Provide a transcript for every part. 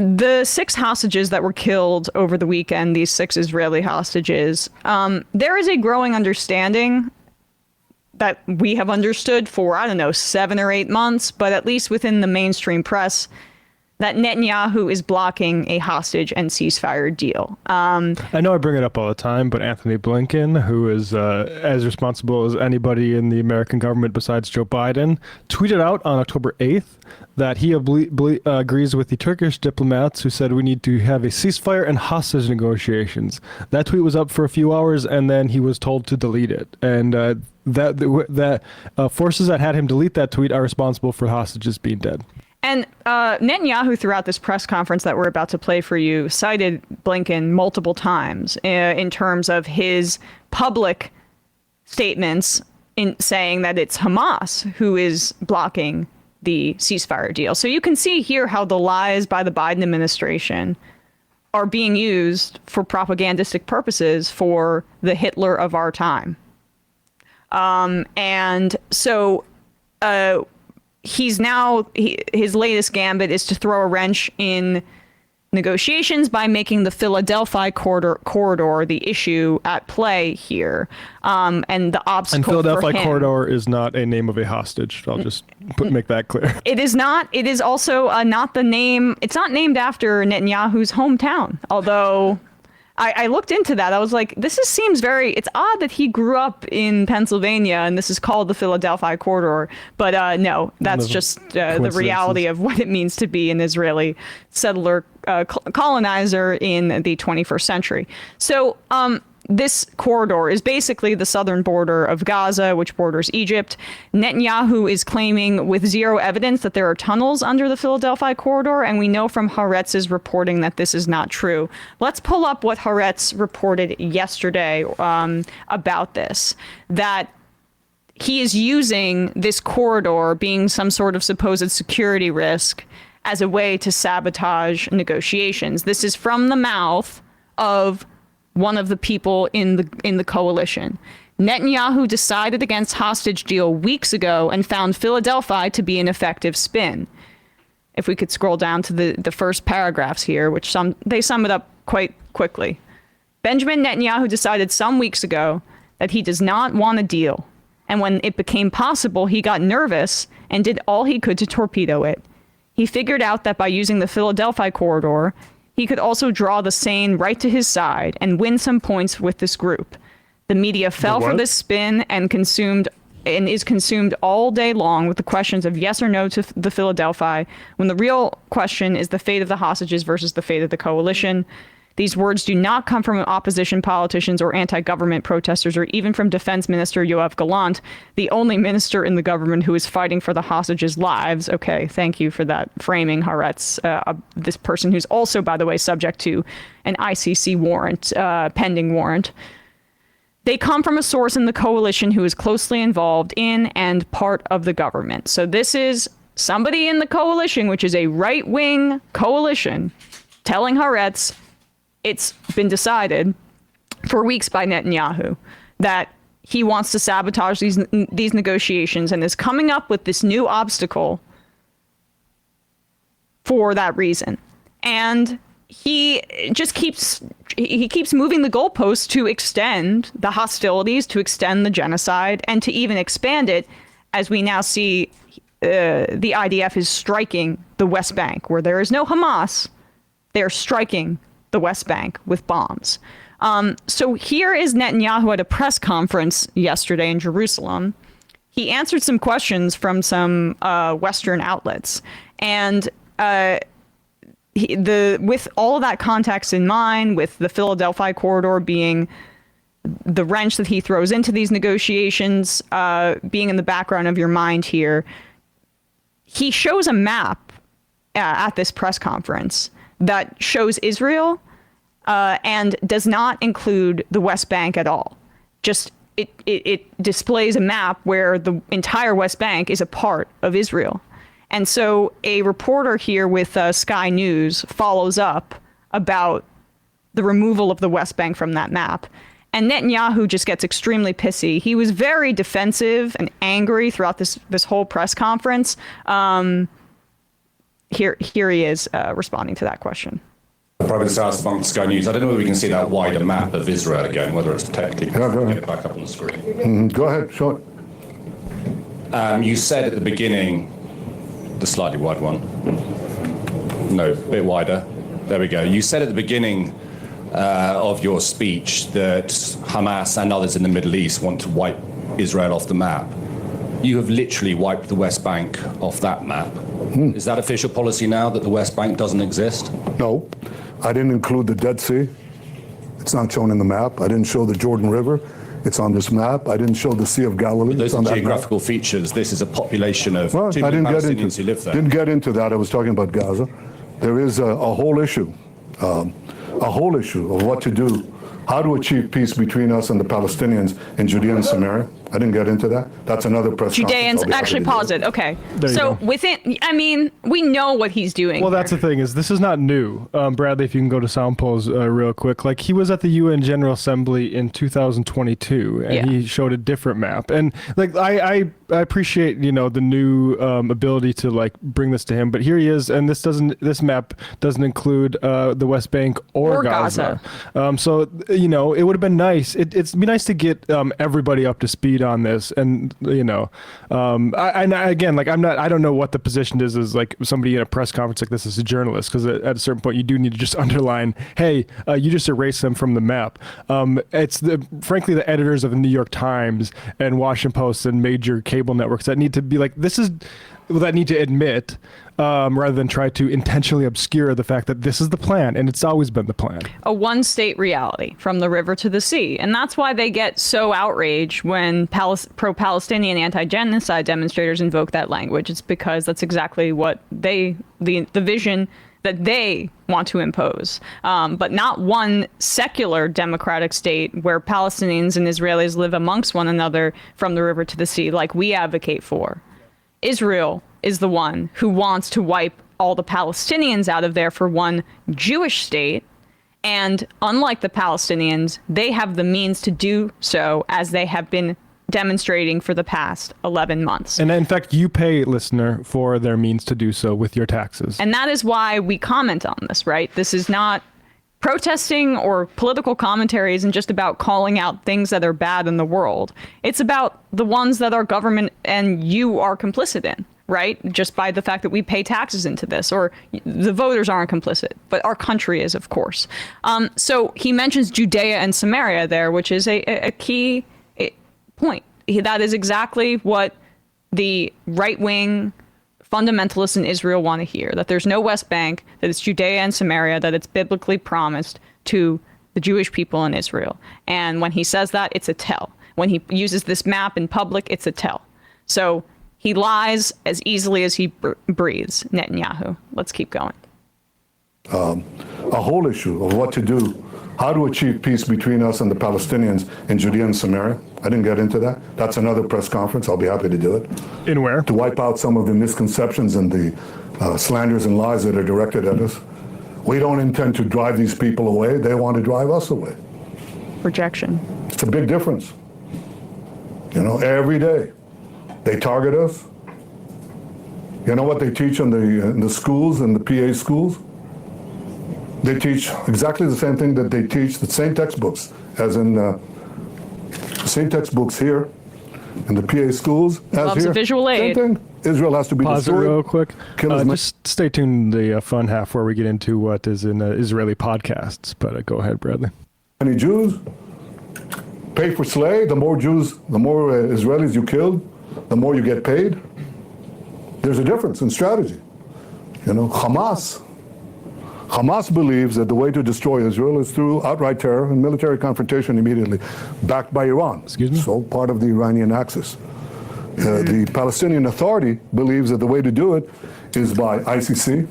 the 6 hostages that were killed over the weekend, these 6 Israeli hostages, there is a growing understanding that we have understood for, I don't know, 7 or 8 months, but at least within the mainstream press, that Netanyahu is blocking a hostage and ceasefire deal. I know I bring it up all the time, but Anthony Blinken, who is as responsible as anybody in the American government besides Joe Biden, tweeted out on October 8th that he agrees with the Turkish diplomats who said we need to have a ceasefire and hostage negotiations. That tweet was up for a few hours, and then he was told to delete it. And that forces that had him delete that tweet are responsible for hostages being dead. And Netanyahu, throughout this press conference that we're about to play for you, cited Blinken multiple times in terms of his public statements in saying that it's Hamas who is blocking the ceasefire deal. So you can see here how the lies by the Biden administration are being used for propagandistic purposes for the Hitler of our time. And so he's now, his latest gambit is to throw a wrench in negotiations by making the Philadelphia corridor the issue at play here. And the obstacle and Philadelphia for him, corridor is not a name of a hostage. I'll just make that clear. It is not. It is also not the name. It's not named after Netanyahu's hometown, although I looked into that. I was like, seems very, it's odd that he grew up in Pennsylvania and this is called the Philadelphia corridor. But no, that's just the reality of what it means to be an Israeli settler colonizer in the 21st century. So this corridor is basically the southern border of Gaza, which borders Egypt. Netanyahu is claiming with zero evidence that there are tunnels under the Philadelphia corridor, and we know from Haaretz's reporting that this is not true. Let's pull up what Haaretz reported yesterday about this, that he is using this corridor being some sort of supposed security risk as a way to sabotage negotiations. This is from the mouth of one of the people in the coalition. Netanyahu decided against hostage deal weeks ago and found Philadelphia to be an effective spin. If we could scroll down to the first paragraphs here, which they sum it up quite quickly. Benjamin Netanyahu decided some weeks ago that he does not want a deal. And when it became possible, he got nervous and did all he could to torpedo it. He figured out that by using the Philadelphia corridor, he could also draw the sane right to his side and win some points with this group. The media fell for this spin and is consumed all day long with the questions of yes or no to the Philadelphia, when the real question is the fate of the hostages versus the fate of the coalition. These words do not come from opposition politicians or anti-government protesters or even from Defense Minister Yoav Gallant, the only minister in the government who is fighting for the hostages' lives. Okay, thank you for that framing, Haaretz. This person who's also, by the way, subject to an ICC warrant, pending warrant. They come from a source in the coalition who is closely involved in and part of the government. So this is somebody in the coalition, which is a right-wing coalition, telling Haaretz, it's been decided for weeks by Netanyahu that he wants to sabotage these negotiations and is coming up with this new obstacle for that reason. And he just keeps moving the goalposts to extend the hostilities, to extend the genocide, and to even expand it, as we now see the IDF is striking the West Bank, where there is no Hamas. They're striking the West Bank with bombs. So here is Netanyahu at a press conference yesterday in Jerusalem. He answered some questions from some Western outlets. And with all of that context in mind, with the Philadelphia corridor being the wrench that he throws into these negotiations, being in the background of your mind here, he shows a map at this press conference that shows Israel and does not include the West Bank at all. Just it displays a map where the entire West Bank is a part of Israel. And so a reporter here with Sky News follows up about the removal of the West Bank from that map. And Netanyahu just gets extremely pissy. He was very defensive and angry throughout this whole press conference. here he is responding to that question. Prime Minister asked from Sky News, I don't know whether we can see that wider map of Israel again, whether it's technically possible to get it back up on the screen. Go ahead, show it. You said at the beginning, the slightly wide one. No, a bit wider. There we go. You said at the beginning of your speech that Hamas and others in the Middle East want to wipe Israel off the map. You have literally wiped the West Bank off that map. Is that official policy now, that the West Bank doesn't exist? No, I didn't include the Dead Sea. It's not shown in the map. I didn't show the Jordan River. It's on this map. I didn't show the Sea of Galilee. Those it's are on that geographical map. features. This is a population of Well, 2 I million didn't Palestinians who live there. didn't get into that. I was talking about Gaza. There is a whole issue of what to do, how to achieve peace between us and the Palestinians in Judea and Samaria. I didn't get into that. That's another press Judeans, conference. actually pause it. Okay. There you So go. within, I mean, we know what he's doing. Well, that's the thing is this is not new. Bradley, if you can go to sound polls real quick. Like he was at the UN General Assembly in 2022 and he showed a different map. And like I appreciate, you know, the new ability to like bring this to him, but here he is, and this map doesn't include the West Bank or Gaza. So, you know, it would have been nice. It'd be nice to get everybody up to speed on this. And, you know, I again, like I don't know what the position is as like somebody in a press conference like this as a journalist, because at a certain point you do need to just underline, hey, you just erase them from the map. It's frankly the editors of the New York Times and Washington Post and major cable networks that need to be like, that need to admit, rather than try to intentionally obscure the fact that this is the plan, and it's always been the plan. A one-state reality from the river to the sea. And that's why they get so outraged when pro-Palestinian anti-genocide demonstrators invoke that language. It's because that's exactly what the vision that they want to impose. But not one secular democratic state where Palestinians and Israelis live amongst one another from the river to the sea like we advocate for. Israel is the one who wants to wipe all the Palestinians out of there for one Jewish state. And unlike the Palestinians, they have the means to do so, as they have been demonstrating for the past 11 months. And in fact, you pay, listener, for their means to do so with your taxes. And that is why we comment on this, right? This is not protesting, or political commentary isn't just about calling out things that are bad in the world. It's about the ones that our government and you are complicit in, right? Just by the fact that we pay taxes into this, or the voters aren't complicit, but our country is, of course. So he mentions Judea and Samaria there, which is a key point. That is exactly what the right-wing fundamentalists in Israel want to hear, that there's no West Bank, that it's Judea and Samaria, that it's biblically promised to the Jewish people in Israel. And when he says that, it's a tell. When he uses this map in public, it's a tell. So he lies as easily as he breathes, Netanyahu. Let's keep going. A whole issue of what to do, how to achieve peace between us and the Palestinians in Judea and Samaria. I didn't get into that. That's another press conference. I'll be happy to do it. In where? To wipe out some of the misconceptions and the slanders and lies that are directed at us. We don't intend to drive these people away. They want to drive us away. Rejection. It's a big difference. You know, every day they target us. You know what they teach in the schools, in the PA schools? They teach exactly the same thing that they teach, the same textbooks, as in the same textbooks here in the PA schools as Loves here. a visual aid. Same thing. Israel has to be Pause it destroyed. real quick. Kill as Just stay tuned to the fun half where we get into what is in Israeli podcasts. But go ahead, Bradley. many Jews, pay for slay. The more Jews, the more Israelis you kill, the more you get paid. There's a difference in strategy. You know, Hamas believes that the way to destroy Israel is through outright terror and military confrontation immediately, backed by Iran. Excuse me? So part of the Iranian axis. The Palestinian Authority believes that the way to do it is by ICC,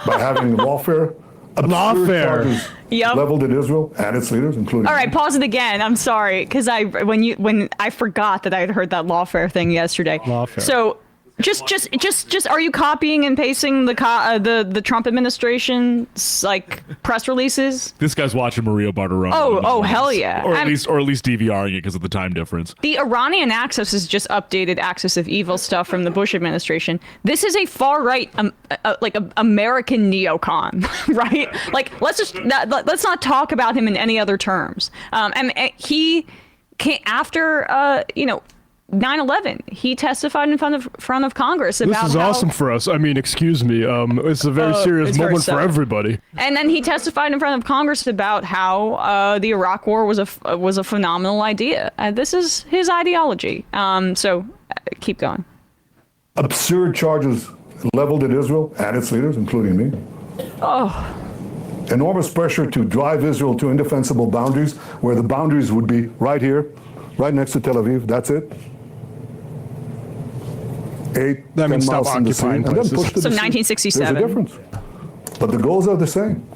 by having lawfare, absurd charges leveled at Israel and its leaders, including. All right, pause it again. I'm sorry, because when I forgot that I had heard that lawfare thing yesterday. Lawfare. So Just are you copying and pasting the Trump administration's like press releases? This guy's watching Maria Bartiromo. Oh, hell yeah. Or at least DVRing it because of the time difference. The Iranian Axis is just updated Axis of Evil stuff from the Bush administration. This is a far right, like a American neocon, right? Like let's not talk about him in any other terms. And he came after 9/11. He testified in front of Congress about this is awesome for us. I mean, excuse me. It's a very serious it's very moment for sad. everybody. And then he testified in front of Congress about how the Iraq War was a phenomenal idea. This is his ideology. So keep going. Absurd charges leveled at Israel and its leaders, including me. Enormous pressure to drive Israel to indefensible boundaries, where the boundaries would be right here, right next to Tel Aviv. That's it. 8, That 10 means stop miles from the sea, occupying and then places. push to So the sea. 1967. There's a difference. But the goals are the same.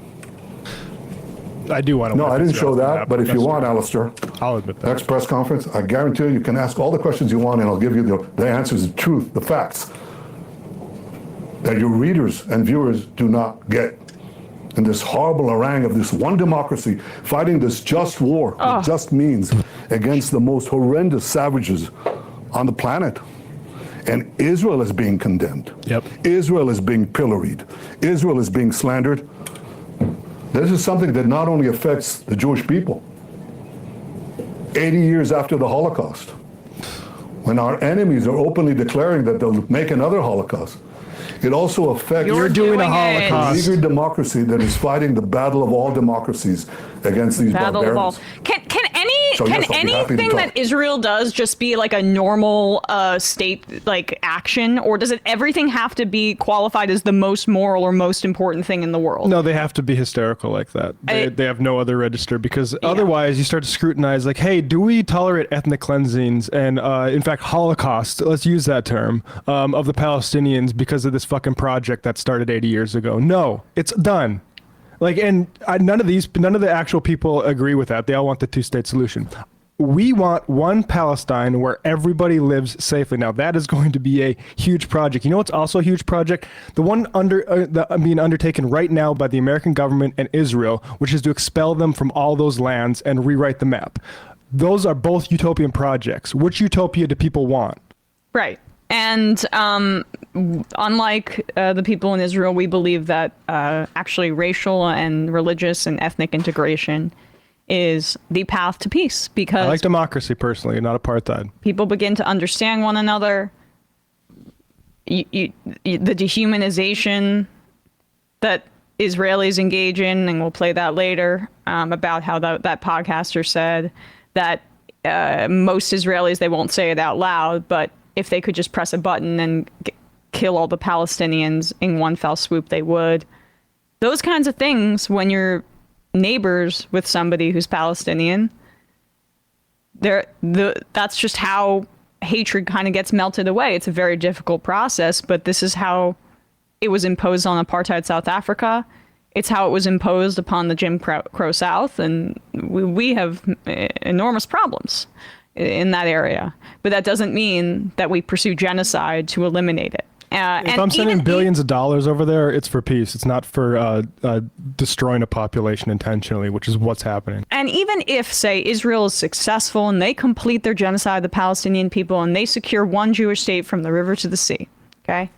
I do want to. No, I didn't show that, but if you want, Alistair, I'll admit that. next press conference, I guarantee you can ask all the questions you want, and I'll give you the answers, the truth, the facts that your readers and viewers do not get. In this horrible harangue of this one democracy fighting this just war, with just means, against the most horrendous savages on the planet. And Israel is being condemned. Yep. Israel is being pilloried. Israel is being slandered. This is something that not only affects the Jewish people. 80 years after the Holocaust, when our enemies are openly declaring that they'll make another Holocaust, it also affects You're doing a a Holocaust. meager democracy that is fighting the battle of all democracies against these Battle of all. barbarians. Can So, yes, I'll be happy to anything talk. that Israel does just be like a normal state like action, or does it everything have to be qualified as the most moral or most important thing in the world? No, they have to be hysterical like that. They have no other register, because otherwise you start to scrutinize, like, hey, do we tolerate ethnic cleansings and, in fact, Holocaust, let's use that term, of the Palestinians because of this fucking project that started 80 years ago? No, it's done. Like, and none of the actual people agree with that. They all want the two-state solution. We want one Palestine where everybody lives safely. Now, that is going to be a huge project. You know what's also a huge project? The one being undertaken right now by the American government and Israel, which is to expel them from all those lands and rewrite the map. Those are both utopian projects. Which utopia do people want? Right. And unlike the people in Israel, we believe that actually racial and religious and ethnic integration is the path to peace, because I like democracy personally, not apartheid. people begin to understand one another. The dehumanization that Israelis engage in, and we'll play that later, about how that podcaster said that most Israelis, they won't say it out loud, but if they could just press a button and kill all the Palestinians in one fell swoop, they would. Those kinds of things, when you're neighbors with somebody who's Palestinian, that's just how hatred kind of gets melted away. It's a very difficult process, but this is how it was imposed on apartheid South Africa. It's how it was imposed upon the Jim Crow South, and we have enormous problems in that area. But that doesn't mean that we pursue genocide to eliminate it. If I'm sending billions of dollars over there, it's for peace. It's not for destroying a population intentionally, which is what's happening. And even if, say, Israel is successful and they complete their genocide of the Palestinian people and they secure one Jewish state from the river to the sea, okay?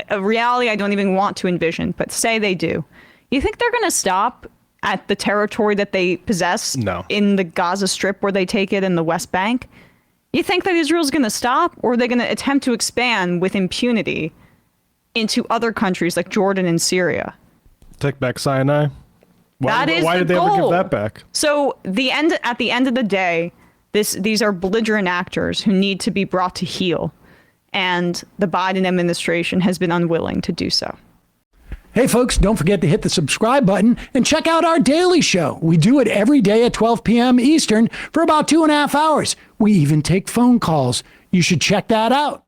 A reality I don't even want to envision, but say they do. You think they're going to stop at the territory that they possess in the Gaza Strip, where they take it, in the West Bank? You think that Israel's going to stop, or are they going to attempt to expand with impunity into other countries like Jordan and Syria? Take back Sinai? Why did they ever give that back? So at the end of the day, these are belligerent actors who need to be brought to heel, and the Biden administration has been unwilling to do so. Hey, folks, don't forget to hit the subscribe button and check out our daily show. We do it every day at 12 p.m. Eastern for about 2.5 hours. We even take phone calls. You should check that out.